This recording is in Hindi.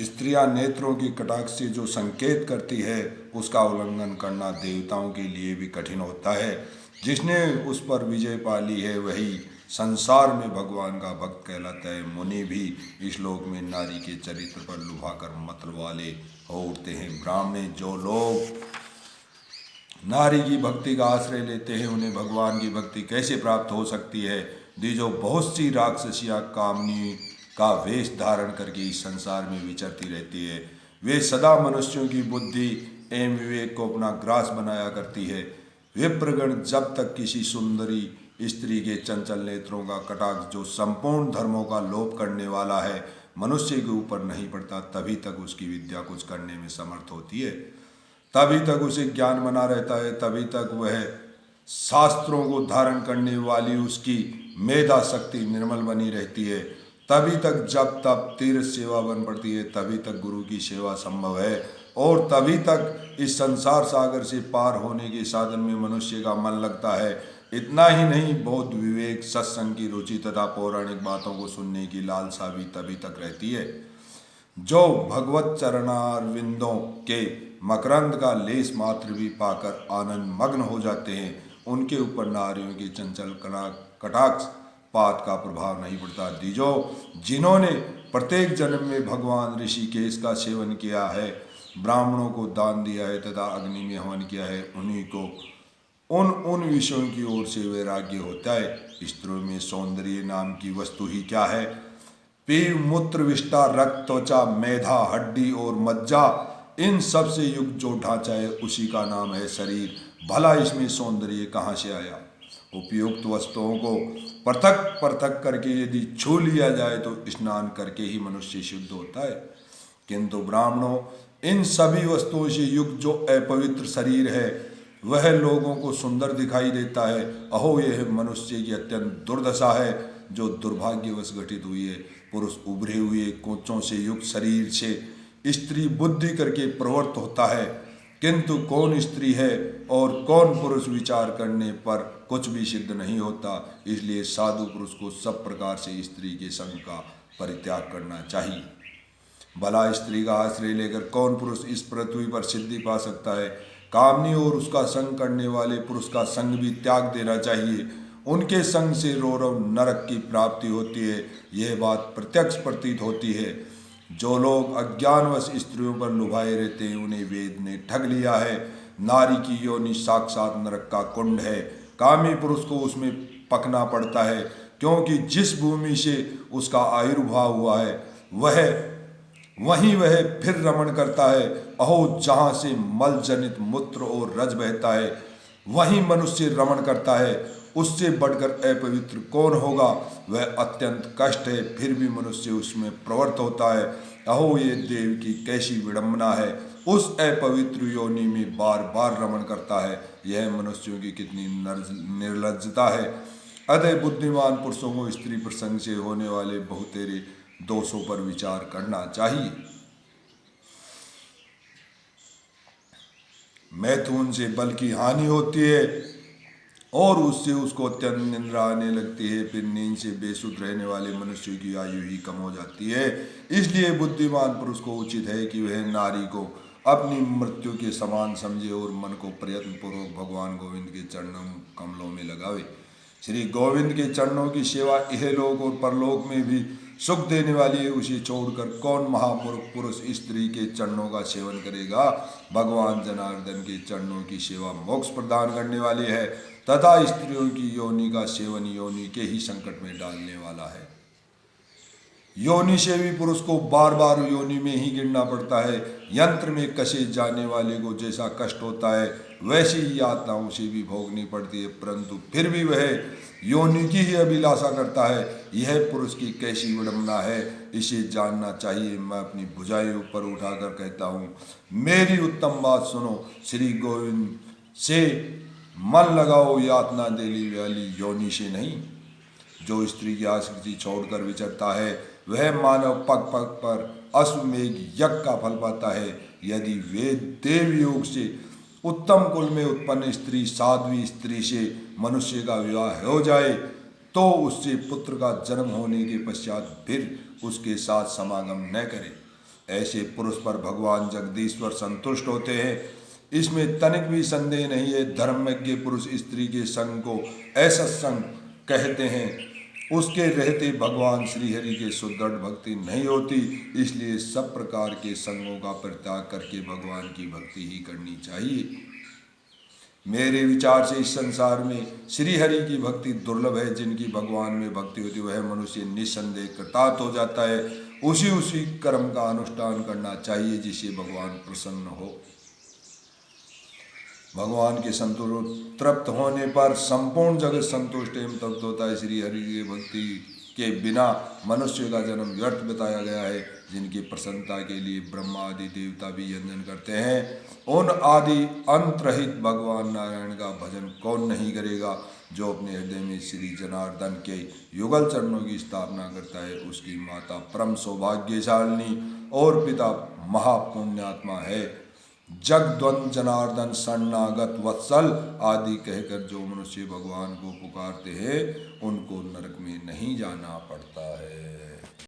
स्त्रियां नेत्रों की कटाक्ष से जो संकेत करती है उसका उल्लंघन करना देवताओं के लिए भी कठिन होता है। जिसने उस पर विजय पा ली है वही संसार में भगवान का भक्त कहलाता है। मुनि भी इस लोक में नारी के चरित्र पर लुभाकर मतलब वाले हो उठते हैं। ब्राह्मणे जो लोग नारी की भक्ति का आश्रय लेते हैं उन्हें भगवान की भक्ति कैसे प्राप्त हो सकती है। जो बहुत सी राक्षसियाँ कामनी का वेश धारण करके इस संसार में विचरती रहती है। वे सदा मनुष्यों की बुद्धि एवं विवेक को अपना ग्रास बनाया करती है। विप्रगण जब तक किसी सुंदरी स्त्री के चंचल नेत्रों का कटाक्ष जो संपूर्ण धर्मों का लोप करने वाला है मनुष्य के ऊपर नहीं पड़ता तभी तक उसकी विद्या कुछ करने में समर्थ होती है। तभी तक उसे ज्ञान बना रहता है। तभी तक वह शास्त्रों को धारण करने वाली उसकी मेधा शक्ति निर्मल बनी रहती है। तभी तक जब तब तीर्थ सेवा बन पड़ती है। तभी तक गुरु की सेवा संभव है और तभी तक इस संसार सागर से पार होने के साधन में मनुष्य का मन लगता है। इतना ही नहीं, बौद्ध विवेक, सत्संग की रुचि तथा पौराणिक बातों को सुनने की लालसा भी तभी तक रहती है। जो भगवत चरणारविंदों के मकरंद का लेस मात्र भी पाकर आनंद मग्न हो जाते हैं उनके ऊपर नारियों के चंचल कटाक्ष पात का प्रभाव नहीं पड़ता। जिन्होंने प्रत्येक जन्म में भगवान ऋषिकेश का सेवन किया है, ब्राह्मणों को दान दिया है तथा अग्नि में हवन किया है, उन्हीं को उन विषयों की ओर से वैराग्य होता है। स्त्रियों में सौंदर्य नाम की वस्तु ही क्या है? पीव, मूत्र, विष्ठा, रक्त, त्वचा, मेधा, हड्डी और मज्जा, इन सब से युक्त जो ढांचा है उसी का नाम है शरीर। भला इसमें सौंदर्य कहाँ से आया? उपयुक्त वस्तुओं को पृथक पृथक करके यदि छू लिया जाए तो स्नान करके ही मनुष्य शुद्ध होता है। किंतु ब्राह्मणों, इन सभी वस्तुओं से युक्त जो अपवित्र शरीर है वह लोगों को सुंदर दिखाई देता है। अहो, यह मनुष्य की अत्यंत दुर्दशा है जो दुर्भाग्यवश घटित हुई है। पुरुष उभरे हुए कोचों से युक्त शरीर से स्त्री बुद्धि करके प्रवृत्त होता है, किंतु कौन स्त्री है और कौन पुरुष विचार करने पर कुछ भी सिद्ध नहीं होता। इसलिए साधु पुरुष को सब प्रकार से स्त्री के संग का परित्याग करना चाहिए। भला स्त्री का आश्रय लेकर कौन पुरुष इस पृथ्वी पर सिद्धि पा सकता है? कामनी और उसका संग करने वाले पुरुष का संग भी त्याग देना चाहिए। उनके संग से रौरव नरक की प्राप्ति होती है, यह बात प्रत्यक्ष प्रतीत होती है। जो लोग अज्ञानवश स्त्रियों पर लुभाए रहते हैं उन्हें वेद ने ठग लिया है। नारी की योनि साक्षात नरक का कुंड है। कामी पुरुष को उसमें पकना पड़ता है, क्योंकि जिस भूमि से उसका आयुर्भाव हुआ है वहीं वह फिर रमण करता है। अहो, जहाँ से मल जनित मूत्र और रज बहता है वहीं मनुष्य रमण करता है। उससे बढ़कर अपवित्र कौन होगा? वह अत्यंत कष्ट है, फिर भी मनुष्य उसमें प्रवृत्त होता है। अहो, ये देव की कैसी विडंबना है, उस अपवित्र योनि में बार बार रमण करता है। यह मनुष्यों की कितनी निर्लज्जता है। अतः बुद्धिमान पुरुषों को स्त्री प्रसंग से होने वाले बहुतेरे दोषों पर विचार करना चाहिए। मैथुन से बल की हानि होती है और उससे उसको अत्यंत निंद्रा आने लगती है। फिर नींद से बेसुध रहने वाले मनुष्य की आयु ही कम हो जाती है। इसलिए बुद्धिमान पुरुष को उचित है कि वह नारी को अपनी मृत्यु के समान समझे और मन को प्रयत्न पूर्वक भगवान गोविंद के चरणों कमलों में लगावे। श्री गोविंद के चरणों की सेवा इहलोक और परलोक में भी सुख देने वाली है। उसे छोड़कर कौन महामूर्ख पुरुष स्त्री के चरणों का सेवन करेगा? भगवान जनार्दन के चरणों की सेवा मोक्ष प्रदान करने वाली है तथा स्त्रियों की योनि का सेवन योनि के ही संकट में डालने वाला है। योनि से भी पुरुष को बार बार योनि में ही गिरना पड़ता है। यंत्र में कसे जाने वाले को जैसा कष्ट होता है वैसी ही यातनाओं से भी भोगनी पड़ती है, परंतु फिर भी वह योनि की ही अभिलाषा करता है। यह पुरुष की कैसी विडंबना है, इसे जानना चाहिए। मैं अपनी भुजाएं ऊपर उठाकर कहता हूँ, मेरी उत्तम बात सुनो। श्री गोविंद से मन लगाओ, यातना देने वाली योनि से नहीं। जो स्त्री की आसक्ति छोड़कर विचरता है वह मानव पग पग पर अश्वमेघ यज्ञ का फल पाता है। यदि वेद देव योग से उत्तम कुल में उत्पन्न स्त्री साध्वी स्त्री से मनुष्य का विवाह हो जाए तो उससे पुत्र का जन्म होने के पश्चात फिर उसके साथ समागम न करे। ऐसे पुरुष पर भगवान जगदीश्वर संतुष्ट होते हैं, इसमें तनिक भी संदेह नहीं है। धर्मज्ञ पुरुष स्त्री के संग को ऐसा संग कहते हैं, उसके रहते भगवान श्रीहरि के सुदृढ़ भक्ति नहीं होती। इसलिए सब प्रकार के संगों का परित्याग करके भगवान की भक्ति ही करनी चाहिए। मेरे विचार से इस संसार में श्रीहरि की भक्ति दुर्लभ है। जिनकी भगवान में भक्ति होती वह मनुष्य निस्संदेह कृतार्थ हो जाता है। उसी कर्म का अनुष्ठान करना चाहिए जिससे भगवान प्रसन्न हो। भगवान के तृप्त होने पर संपूर्ण जगत संतुष्ट एवं तृप्त होता है। श्री हरि की भक्ति के बिना मनुष्य का जन्म व्यर्थ बताया गया है। जिनकी प्रसन्नता के लिए ब्रह्मा आदि देवता भी यंजन करते हैं, उन आदि अंत रहित भगवान नारायण का भजन कौन नहीं करेगा। जो अपने हृदय में श्री जनार्दन के युगल चरणों की स्थापना करता है, उसकी माता परम सौभाग्यशालिनी और पिता महापुण्यात्मा है। जगद्वंद जनार्दन शरणागत वत्सल आदि कहकर जो मनुष्य भगवान को पुकारते हैं, उनको नरक में नहीं जाना पड़ता है।